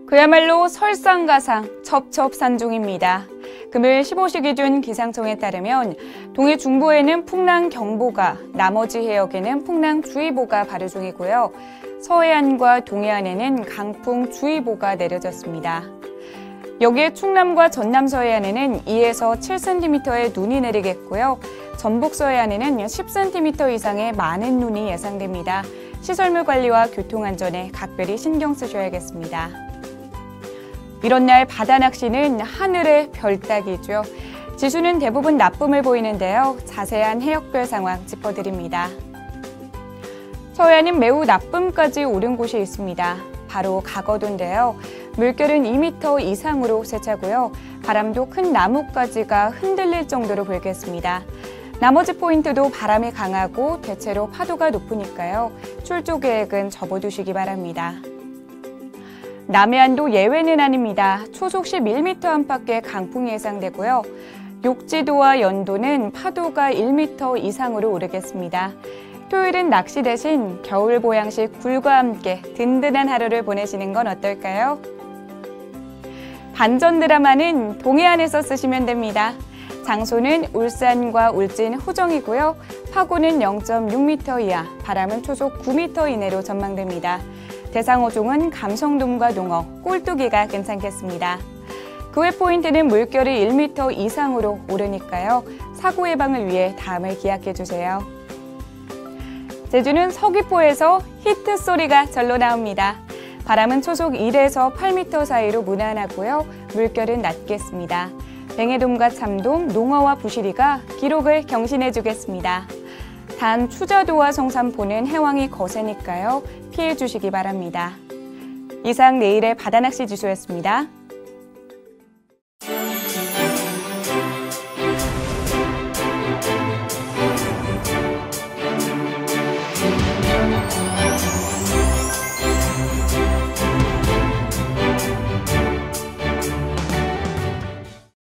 그야말로 설상가상, 첩첩산중입니다. 금요일 15시 기준 기상청에 따르면 동해 중부에는 풍랑경보가, 나머지 해역에는 풍랑주의보가 발효 중이고요. 서해안과 동해안에는 강풍주의보가 내려졌습니다. 여기에 충남과 전남 서해안에는 2에서 7cm의 눈이 내리겠고요. 전북 서해안에는 10cm 이상의 많은 눈이 예상됩니다. 시설물 관리와 교통안전에 각별히 신경 쓰셔야겠습니다. 이런 날 바다 낚시는 하늘의 별 따기죠. 지수는 대부분 나쁨을 보이는데요. 자세한 해역별 상황 짚어드립니다. 서해안은 매우 나쁨까지 오른 곳이 있습니다. 바로 강어도인데요. 물결은 2m 이상으로 세차고요. 바람도 큰 나뭇가지가 흔들릴 정도로 불겠습니다. 나머지 포인트도 바람이 강하고 대체로 파도가 높으니까요. 출조 계획은 접어두시기 바랍니다. 남해안도 예외는 아닙니다. 초속 11m 안팎의 강풍이 예상되고요. 욕지도와 연도는 파도가 1m 이상으로 오르겠습니다. 토요일은 낚시 대신 겨울 보양식 굴과 함께 든든한 하루를 보내시는 건 어떨까요? 반전 드라마는 동해안에서 쓰시면 됩니다. 장소는 울산과 울진 호정이고요. 파고는 0.6m 이하, 바람은 초속 9m 이내로 전망됩니다. 대상 어종은 감성돔과 농어, 꼴뚜기가 괜찮겠습니다. 그 외 포인트는 물결이 1m 이상으로 오르니까요. 사고 예방을 위해 다음을 기약해주세요. 제주는 서귀포에서 히트 소리가 절로 나옵니다. 바람은 초속 1에서 8m 사이로 무난하고요. 물결은 낮겠습니다. 뱅에돔과 참돔, 농어와 부시리가 기록을 경신해주겠습니다. 단 추자도와 성산포는 해왕이 거세니까요. 피해 주시기 바랍니다. 이상 내일의 바다낚시 지수였습니다.